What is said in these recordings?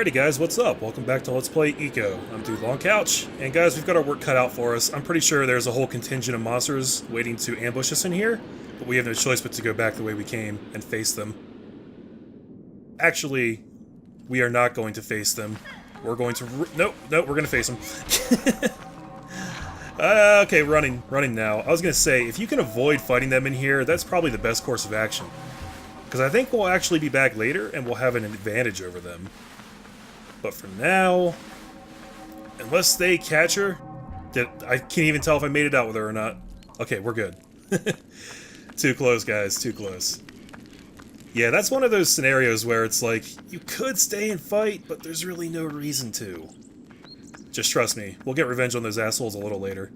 Alrighty guys, what's up? Welcome back to Let's Play Ico. I'm Dude Long Couch, and guys, we've got our work cut out for us. I'm pretty sure there's a whole contingent of monsters waiting to ambush us in here, but we have no choice but to go back the way we came and face them. Actually, we are not going to face them. We're going to... Nope, we're going to face them. Okay, running now. I was going to say, if you can avoid fighting them in here, that's probably the best course of action. Because I think we'll actually be back later, and we'll have an advantage over them. But for now, unless they catch her, I can't even tell if I made it out with her or not. Okay, we're good. Too close, guys, too close. Yeah, that's one of those scenarios where it's like, you could stay and fight, but there's really no reason to. Just trust me, we'll get revenge on those assholes a little later.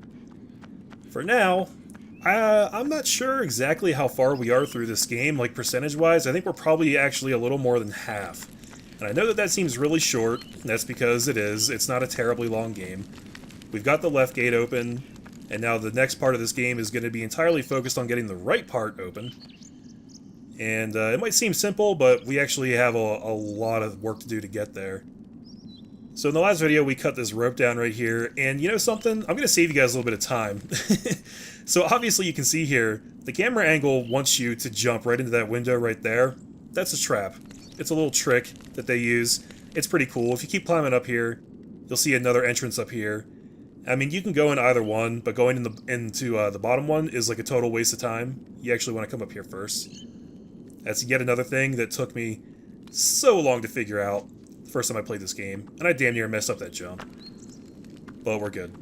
For now, I'm not sure exactly how far we are through this game, like percentage-wise. I think we're probably actually a little more than half. And I know that seems really short, and that's because it is. It's not a terribly long game. We've got the left gate open, and now the next part of this game is going to be entirely focused on getting the right part open. And it might seem simple, but we actually have a lot of work to do to get there. So in the last video, we cut this rope down right here, and you know something? I'm going to save you guys a little bit of time. So obviously you can see here, the camera angle wants you to jump right into that window right there. That's a trap. It's a little trick that they use. It's pretty cool. If you keep climbing up here, you'll see another entrance up here. I mean, you can go in either one, but going into the bottom one is like a total waste of time. You actually want to come up here first. That's yet another thing that took me so long to figure out the first time I played this game, and I damn near messed up that jump. But we're good.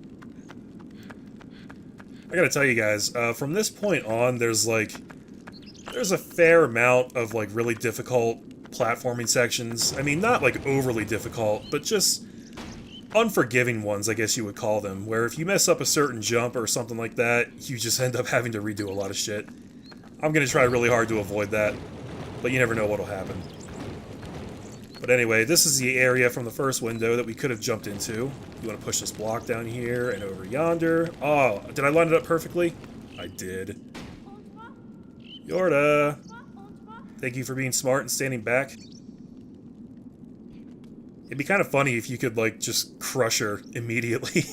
I gotta tell you guys, from this point on, there's a fair amount of like really difficult platforming sections. I mean, not like overly difficult, but just unforgiving ones, I guess you would call them, where if you mess up a certain jump or something like that, you just end up having to redo a lot of shit. I'm gonna try really hard to avoid that, but you never know what'll happen. But anyway, this is the area from the first window that we could have jumped into. You want to push this block down here and over yonder. Oh, did I line it up perfectly? I did. Yorda! Thank you for being smart and standing back. It'd be kind of funny if you could, like, just crush her immediately.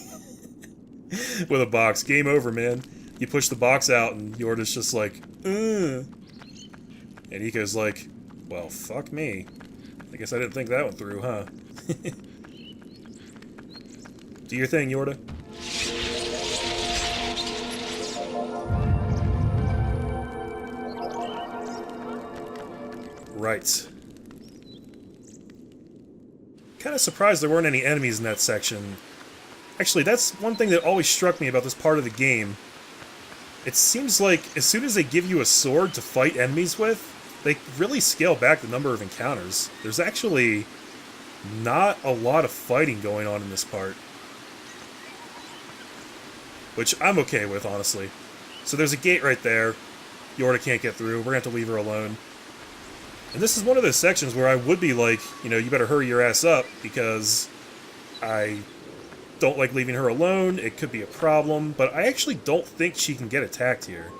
With a box. Game over, man. You push the box out and Yorda's just like, ugh. And Ico's like, well, fuck me. I guess I didn't think that one through, huh? Do your thing, Yorda. Right. Kind of surprised there weren't any enemies in that section. Actually, that's one thing that always struck me about this part of the game. It seems like as soon as they give you a sword to fight enemies with, they really scale back the number of encounters. There's actually not a lot of fighting going on in this part. Which I'm okay with, honestly. So there's a gate right there. Yorda can't get through. We're gonna have to leave her alone. And this is one of those sections where I would be like, you know, you better hurry your ass up, because I don't like leaving her alone. It could be a problem, but I actually don't think she can get attacked here.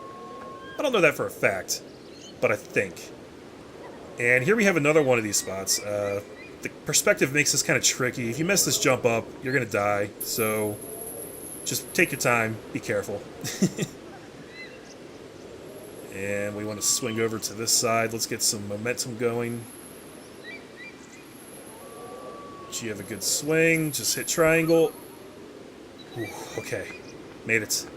I don't know that for a fact, but I think. And here we have another one of these spots. The perspective makes this kind of tricky. If you mess this jump up, you're gonna die, so just take your time, be careful. And we want to swing over to this side. Let's get some momentum going. You have a good swing. Just hit triangle. Ooh, okay. Made it.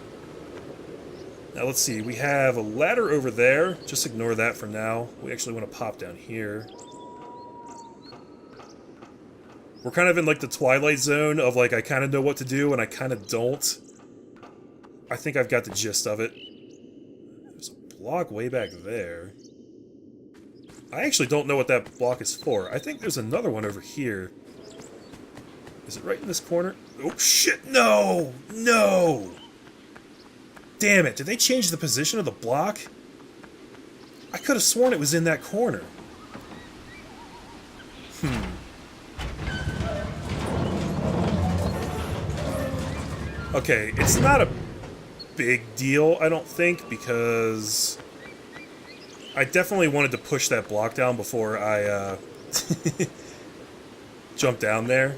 Now let's see. We have a ladder over there. Just ignore that for now. We actually want to pop down here. We're kind of in like the Twilight Zone of like I kind of know what to do and I kind of don't. I think I've got the gist of it. Block way back there. I actually don't know what that block is for. I think there's another one over here. Is it right in this corner? Oh shit, no! No! Damn it, did they change the position of the block? I could have sworn it was in that corner. Okay, it's not a big deal, I don't think, because I definitely wanted to push that block down before I jump down there.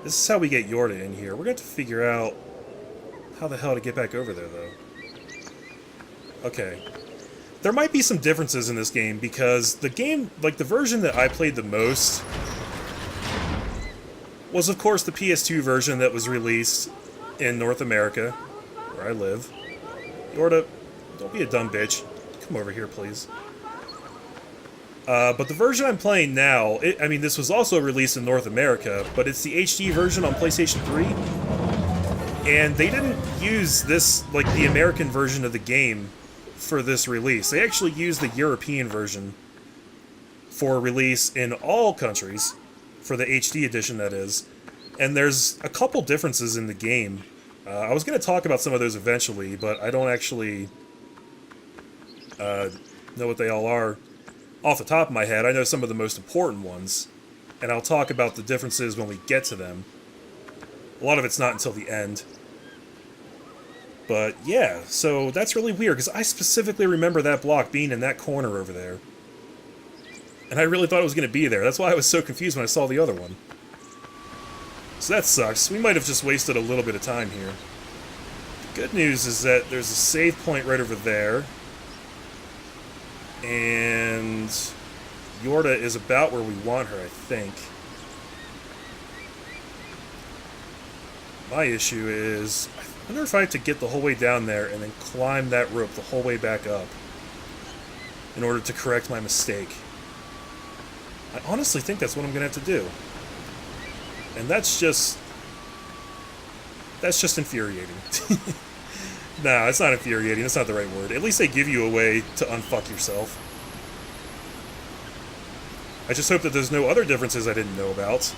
This is how we get Yorda in here. We're going to have to figure out how the hell to get back over there, though. Okay. There might be some differences in this game, because the game, like the version that I played the most, was of course the PS2 version that was released in North America, where I live. Yorda, don't be a dumb bitch. Come over here, please. But the version I'm playing now, I mean, this was also released in North America, but it's the HD version on PlayStation 3. And they didn't use this, like, the American version of the game for this release. They actually used the European version for release in all countries, for the HD edition, that is. And there's a couple differences in the game. I was going to talk about some of those eventually, but I don't actually know what they all are off the top of my head. I know some of the most important ones, and I'll talk about the differences when we get to them. A lot of it's not until the end. But yeah, so that's really weird, because I specifically remember that block being in that corner over there. And I really thought it was going to be there. That's why I was so confused when I saw the other one. So that sucks. We might have just wasted a little bit of time here. The good news is that there's a save point right over there. And Yorda is about where we want her, I think. My issue is, I wonder if I have to get the whole way down there and then climb that rope the whole way back up in order to correct my mistake. I honestly think that's what I'm going to have to do. And that's just infuriating. Nah, it's not infuriating. That's not the right word. At least they give you a way to unfuck yourself. I just hope that there's no other differences I didn't know about.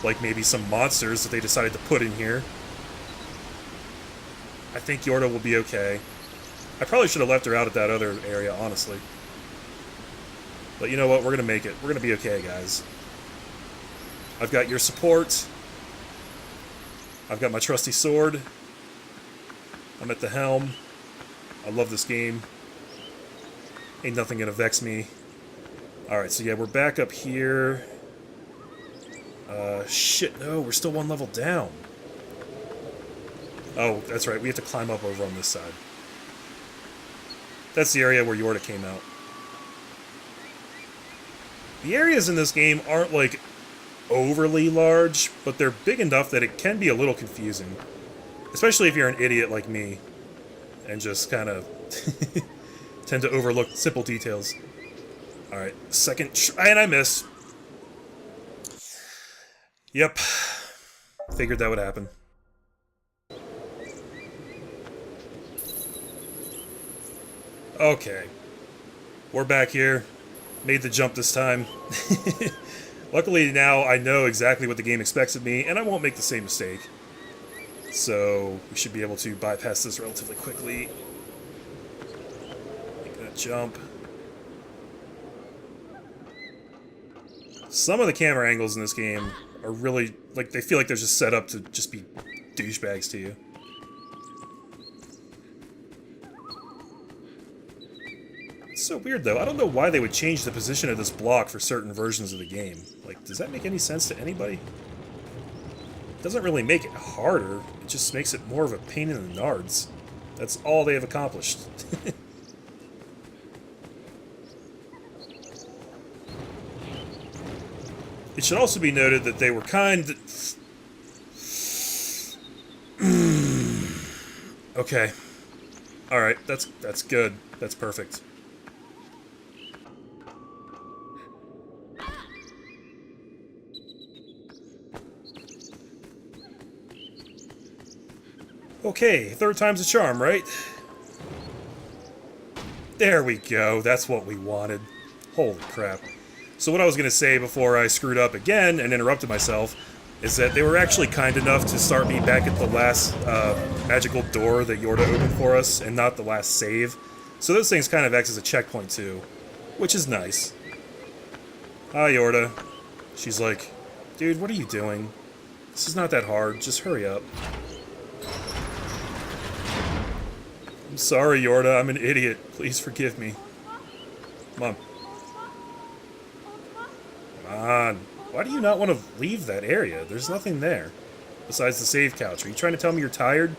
Like maybe some monsters that they decided to put in here. I think Yorda will be okay. I probably should have left her out at that other area, honestly. But you know what? We're going to make it. We're going to be okay, guys. I've got your support. I've got my trusty sword. I'm at the helm. I love this game. Ain't nothing gonna vex me. Alright, so yeah, we're back up here. Shit, no, we're still one level down. Oh, that's right, we have to climb up over on this side. That's the area where Yorda came out. The areas in this game aren't, like, overly large, but they're big enough that it can be a little confusing. Especially if you're an idiot like me, and just kind of tend to overlook simple details. Alright, second and I missed. Yep. Figured that would happen. Okay. We're back here. Made the jump this time. Luckily now I know exactly what the game expects of me, and I won't make the same mistake. So we should be able to bypass this relatively quickly. Make that jump. Some of the camera angles in this game are really, like, they feel like they're just set up to just be douchebags to you. It's so weird, though. I don't know why they would change the position of this block for certain versions of the game. Like, does that make any sense to anybody? It doesn't really make it harder. It just makes it more of a pain in the nards. That's all they have accomplished. It should also be noted that they were kind... Okay. Alright, that's good. That's perfect. Okay, third time's a charm, right? There we go, that's what we wanted. Holy crap. So what I was going to say before I screwed up again and interrupted myself is that they were actually kind enough to start me back at the last magical door that Yorda opened for us, and not the last save. So those things kind of act as a checkpoint too, which is nice. Hi, Yorda. She's like, dude, what are you doing? This is not that hard, just hurry up. I'm sorry, Yorda, I'm an idiot. Please forgive me. Come on. Come on. Why do you not want to leave that area? There's nothing there. Besides the save couch. Are you trying to tell me you're tired?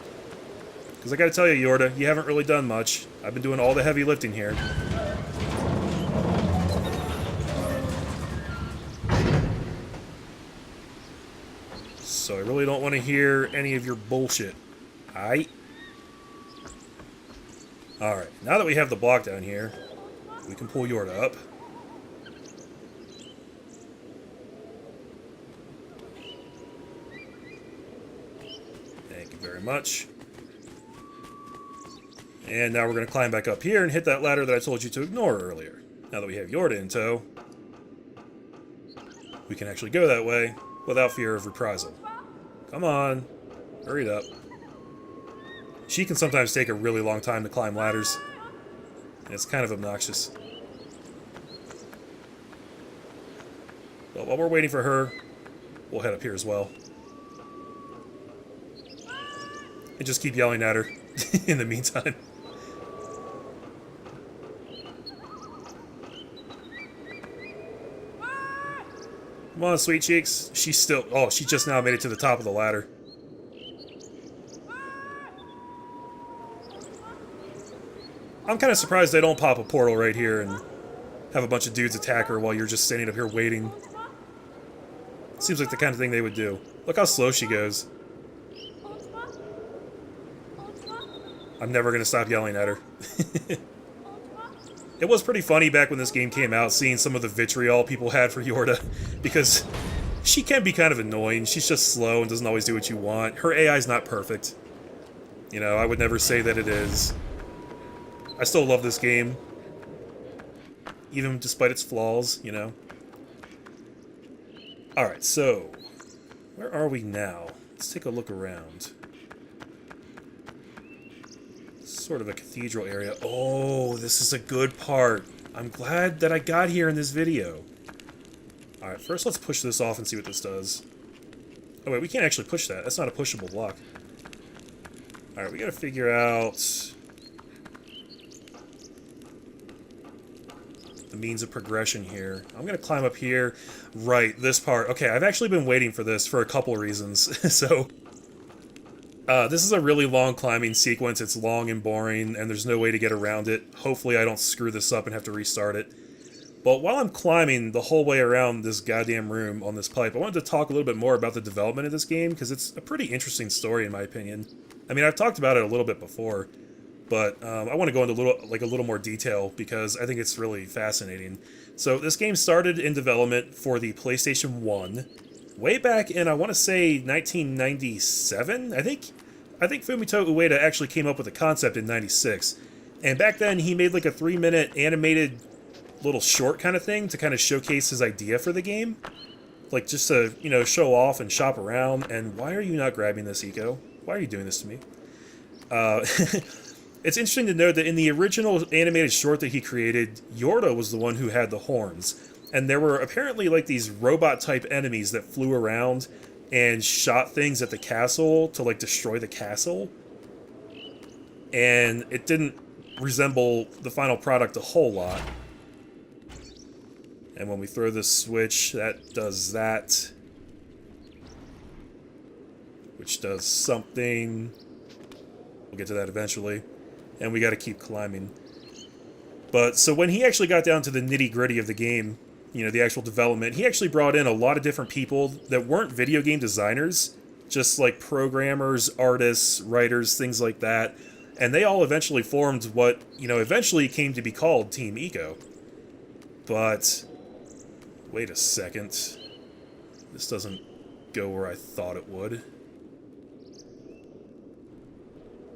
Because I gotta tell you, Yorda, you haven't really done much. I've been doing all the heavy lifting here. So I really don't want to hear any of your bullshit. Aight? Alright, now that we have the block down here, we can pull Yorda up. Thank you very much. And now we're going to climb back up here and hit that ladder that I told you to ignore earlier. Now that we have Yorda in tow, we can actually go that way without fear of reprisal. Come on, hurry it up. She can sometimes take a really long time to climb ladders. And it's kind of obnoxious. But while we're waiting for her, we'll head up here as well. And just keep yelling at her in the meantime. Come on, sweet cheeks. She's still... Oh, she just now made it to the top of the ladder. I'm kind of surprised they don't pop a portal right here and have a bunch of dudes attack her while you're just standing up here waiting. Seems like the kind of thing they would do. Look how slow she goes. I'm never going to stop yelling at her. It was pretty funny back when this game came out, seeing some of the vitriol people had for Yorda, because she can be kind of annoying. She's just slow and doesn't always do what you want. Her AI's not perfect. You know, I would never say that it is. I still love this game, even despite its flaws, you know. Alright, so, where are we now? Let's take a look around. Sort of a cathedral area. Oh, this is a good part. I'm glad that I got here in this video. Alright, first let's push this off and see what this does. Oh wait, we can't actually push that. That's not a pushable block. Alright, we gotta figure out the means of progression here. I'm gonna climb up here. Right, this part. Okay, I've actually been waiting for this for a couple reasons. So, this is a really long climbing sequence. It's long and boring, and there's no way to get around it. Hopefully I don't screw this up and have to restart it. But while I'm climbing the whole way around this goddamn room on this pipe, I wanted to talk a little bit more about the development of this game, because it's a pretty interesting story in my opinion. I mean, I've talked about it a little bit before, but I want to go into a little more detail, because I think it's really fascinating. So this game started in development for the PlayStation 1, way back in, I want to say, 1997? I think Fumito Ueda actually came up with the concept in 96. And back then, he made like a 3-minute animated little short kind of thing to kind of showcase his idea for the game. Like, just to, you know, show off and shop around. And why are you not grabbing this, Ico? Why are you doing this to me? It's interesting to note that in the original animated short that he created, Yorda was the one who had the horns. And there were apparently like these robot-type enemies that flew around and shot things at the castle to like destroy the castle. And it didn't resemble the final product a whole lot. And when we throw this switch, that does that. Which does something. We'll get to that eventually. And we gotta keep climbing. But, so when he actually got down to the nitty-gritty of the game, you know, the actual development, he actually brought in a lot of different people that weren't video game designers, just like programmers, artists, writers, things like that. And they all eventually formed what, you know, eventually came to be called Team Ico. But, wait a second. This doesn't go where I thought it would.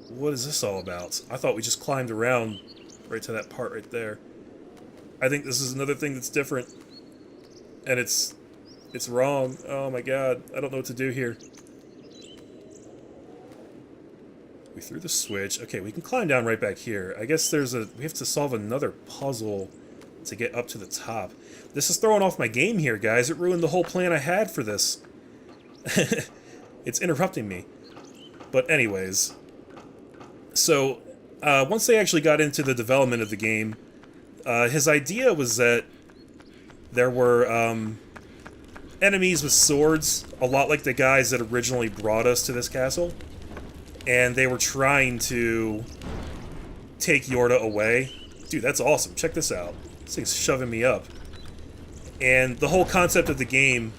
What is this all about? I thought we just climbed around right to that part right there. I think this is another thing that's different. And it's wrong. Oh my god. I don't know what to do here. We threw the switch. Okay, we can climb down right back here. I guess we have to solve another puzzle to get up to the top. This is throwing off my game here, guys. It ruined the whole plan I had for this. It's interrupting me. But anyways. So, once they actually got into the development of the game, his idea was that there were enemies with swords, a lot like the guys that originally brought us to this castle. And they were trying to take Yorda away. Dude, that's awesome. Check this out. This thing's shoving me up. And the whole concept of the game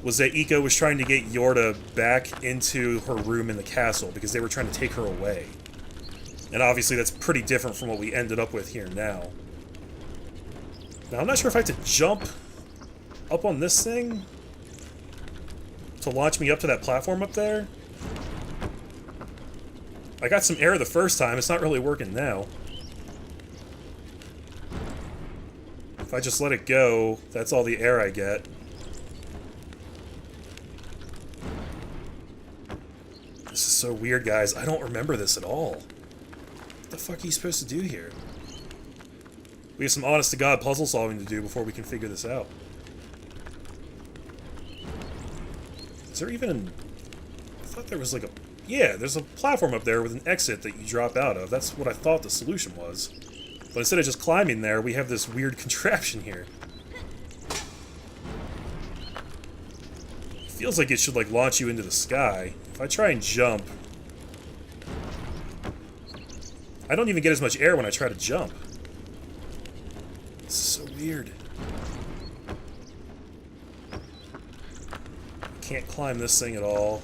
was that Ico was trying to get Yorda back into her room in the castle because they were trying to take her away. And obviously that's pretty different from what we ended up with here now. Now, I'm not sure if I have to jump up on this thing to launch me up to that platform up there. I got some air the first time. It's not really working now. If I just let it go, that's all the air I get. This is so weird, guys. I don't remember this at all. What the fuck are you supposed to do here? We have some honest-to-God puzzle solving to do before we can figure this out. Is there even... I thought there was like a... Yeah, there's a platform up there with an exit that you drop out of. That's what I thought the solution was. But instead of just climbing there, we have this weird contraption here. It feels like it should, like, launch you into the sky. If I try and jump... I don't even get as much air when I try to jump. This is so weird. Can't climb this thing at all.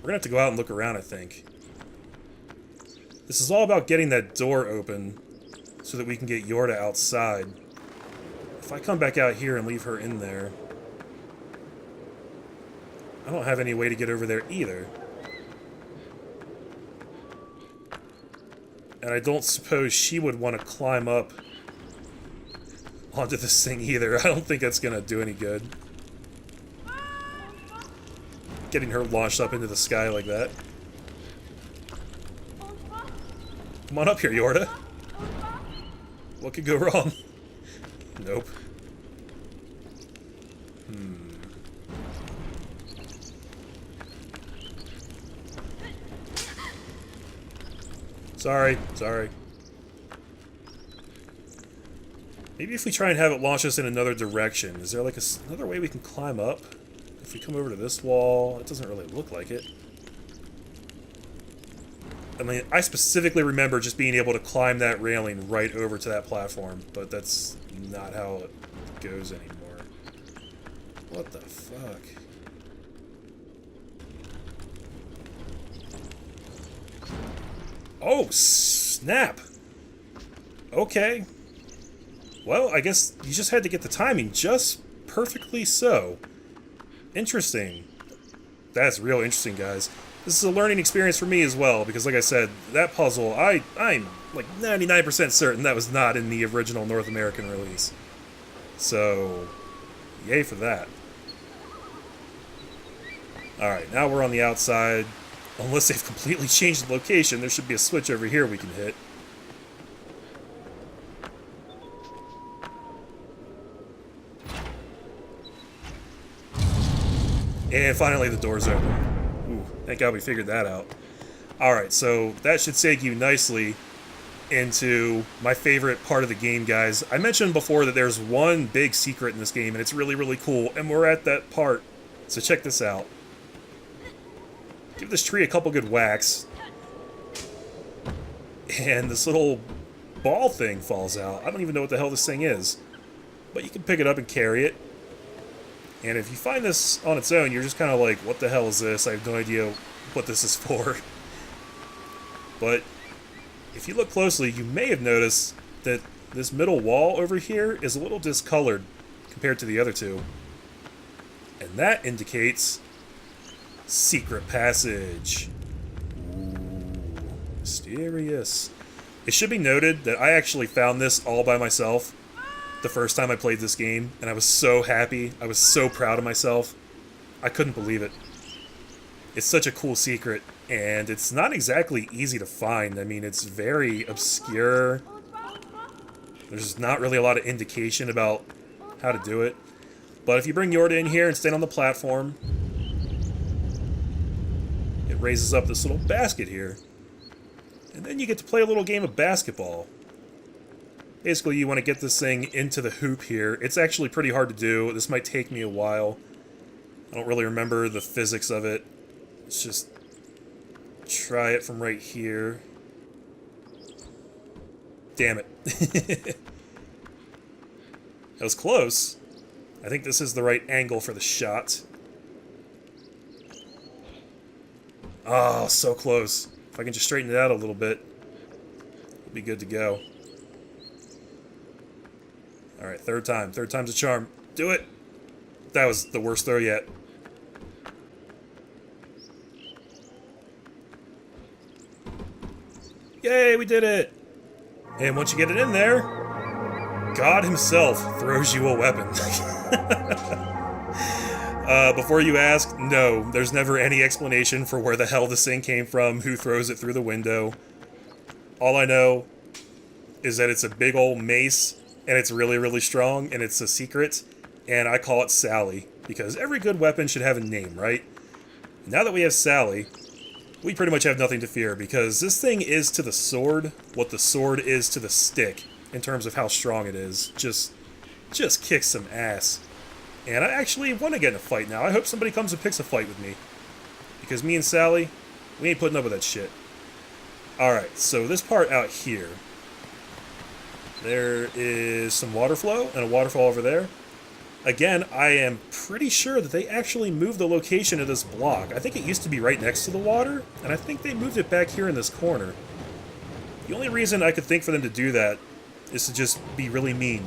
We're gonna have to go out and look around, I think. This is all about getting that door open so that we can get Yorda outside. If I come back out here and leave her in there, I don't have any way to get over there either. And I don't suppose she would want to climb up onto this thing either. I don't think that's gonna do any good. Getting her launched up into the sky like that. Come on up here, Yorda. What could go wrong? Nope. Sorry. Maybe if we try and have it launch us in another direction. Is there like another way we can climb up? If we come over to this wall, it doesn't really look like it. I mean, I specifically remember just being able to climb that railing right over to that platform, but that's not how it goes anymore. What the fuck? Oh, snap! Okay. Well, I guess you just had to get the timing just perfectly so. Interesting. That's real interesting, guys. This is a learning experience for me as well, because like I said, that puzzle, I'm like 99% certain that was not in the original North American release. So, yay for that. Alright, now we're on the outside. Unless they've completely changed the location, there should be a switch over here we can hit. And finally the door's open. Ooh, thank God we figured that out. Alright, so that should take you nicely into my favorite part of the game, guys. I mentioned before that there's one big secret in this game, and it's really, really cool, and we're at that part. So check this out. Give this tree a couple good whacks, and this little ball thing falls out. I don't even know what the hell this thing is. But you can pick it up and carry it. And if you find this on its own, you're just kind of like, what the hell is this? I have no idea what this is for. But if you look closely, you may have noticed that this middle wall over here is a little discolored compared to the other two. And that indicates secret passage. Ooh, mysterious. It should be noted that I actually found this all by myself the first time I played this game, and I was so happy. I was so proud of myself. I couldn't believe it. It's such a cool secret, and it's not exactly easy to find. I mean, it's very obscure. There's not really a lot of indication about how to do it. But if you bring Yorda in here and stand on the platform, it raises up this little basket here. And then you get to play a little game of basketball. Basically, you want to get this thing into the hoop here. It's actually pretty hard to do. This might take me a while. I don't really remember the physics of it. Let's just try it from right here. Damn it. That was close. I think this is the right angle for the shot. Oh, so close. If I can just straighten it out a little bit, we'll be good to go. Alright, third time. Third time's a charm. Do it! That was the worst throw yet. Yay, we did it! And once you get it in there, God himself throws you a weapon. Before you ask, no, there's never any explanation for where the hell this thing came from, who throws it through the window. All I know is that it's a big old mace, and it's really, really strong, and it's a secret, and I call it Sally, because every good weapon should have a name, right? Now that we have Sally, we pretty much have nothing to fear, because this thing is to the sword what the sword is to the stick, in terms of how strong it is. Just kicks some ass. And I actually want to get in a fight now. I hope somebody comes and picks a fight with me. Because me and Sally, we ain't putting up with that shit. Alright, so this part out here. There is some water flow and a waterfall over there. Again, I am pretty sure that they actually moved the location of this block. I think it used to be right next to the water, and I think they moved it back here in this corner. The only reason I could think for them to do that is to just be really mean.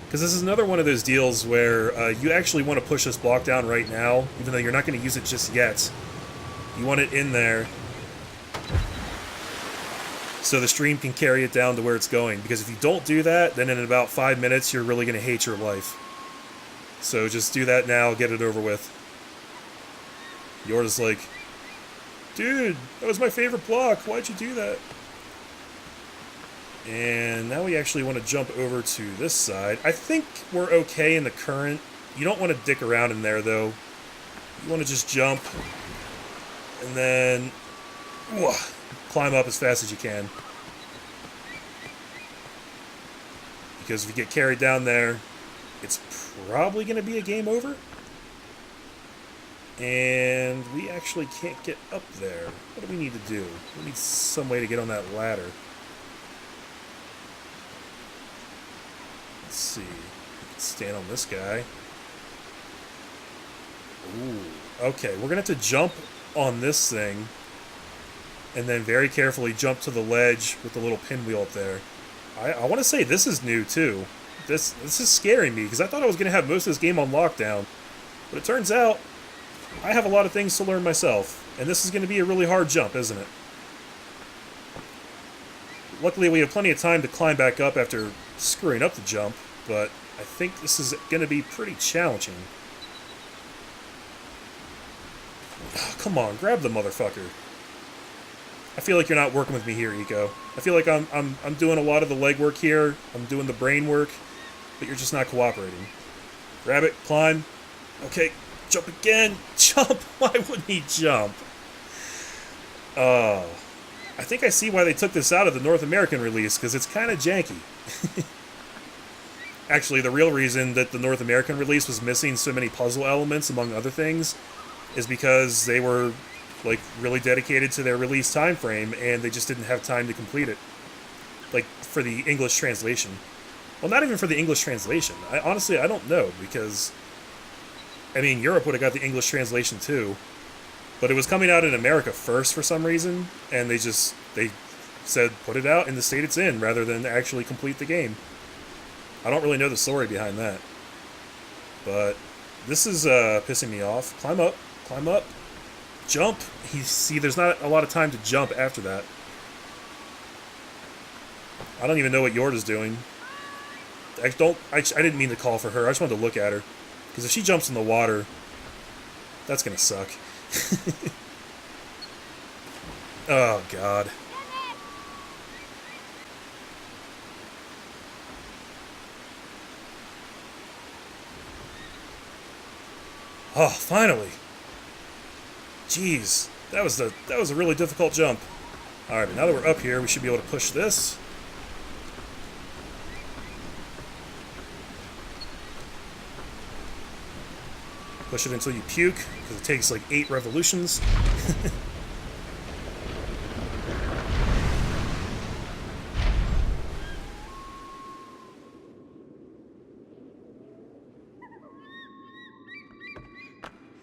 Because this is another one of those deals where you actually want to push this block down right now, even though you're not going to use it just yet. You want it in there so the stream can carry it down to where it's going. Because if you don't do that, then in about 5 minutes, you're really going to hate your life. So just do that now, get it over with. Yorda's like, dude, that was my favorite block, why'd you do that? And now we actually want to jump over to this side. I think we're okay in the current. You don't want to dick around in there, though. You want to just jump. And then climb up as fast as you can. Because if you get carried down there, it's probably going to be a game over. And we actually can't get up there. What do we need to do? We need some way to get on that ladder. Let's see. Stand on this guy. Ooh. Okay, we're going to have to jump on this thing. And then very carefully jump to the ledge with the little pinwheel up there. I want to say this is new, too. This is scaring me, because I thought I was going to have most of this game on lockdown. But it turns out, I have a lot of things to learn myself. And this is going to be a really hard jump, isn't it? Luckily, we have plenty of time to climb back up after screwing up the jump, but I think this is going to be pretty challenging. Oh, come on, grab the motherfucker. I feel like you're not working with me here, Ico. I feel like I'm doing a lot of the legwork here. I'm doing the brain work, but you're just not cooperating. Grab it, climb. Okay, jump again. Jump. Why wouldn't he jump? I think I see why they took this out of the North American release, because it's kind of janky. Actually, the real reason that the North American release was missing so many puzzle elements, among other things, is because they were like really dedicated to their release time frame, and they just didn't have time to complete it. Like for the English translation. Well, not even for the English translation. Honestly, I don't know, because I mean, Europe would have got the English translation too, but it was coming out in America first for some reason, and they said put it out in the state it's in rather than actually complete the game. I don't really know the story behind that, but this is pissing me off. Climb up, jump. See, there's not a lot of time to jump after that. I don't even know what Yorda's doing. I didn't mean to call for her. I just wanted to look at her, because if she jumps in the water, that's gonna suck. Oh God. Oh, finally. Jeez, that was a really difficult jump. All right, but now that we're up here, we should be able to push this. Push it until you puke, because it takes like 8 revolutions.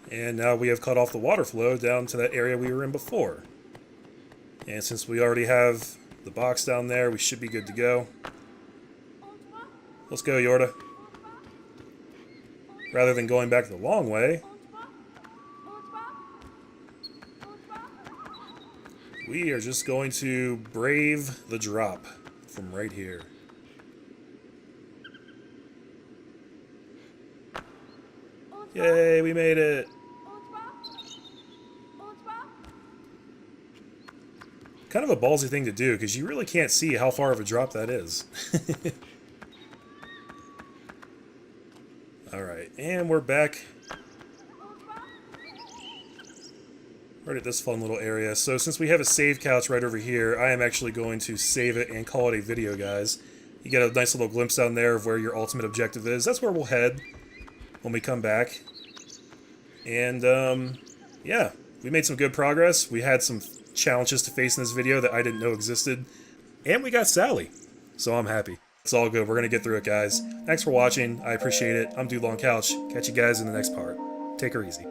And now we have cut off the water flow down to that area we were in before. And since we already have the box down there, we should be good to go. Let's go, Yorda. Rather than going back the long way, we are just going to brave the drop from right here. Yay, we made it! Kind of a ballsy thing to do, because you really can't see how far of a drop that is. Alright, and we're back. Right at this fun little area. So since we have a save couch right over here, I am actually going to save it and call it a video, guys. You get a nice little glimpse down there of where your ultimate objective is. That's where we'll head when we come back. And, yeah, we made some good progress. We had some challenges to face in this video that I didn't know existed. And we got Sally. So I'm happy. It's all good. We're going to get through it, guys. Thanks for watching. I appreciate it. I'm Dude Long Couch. Catch you guys in the next part. Take her easy.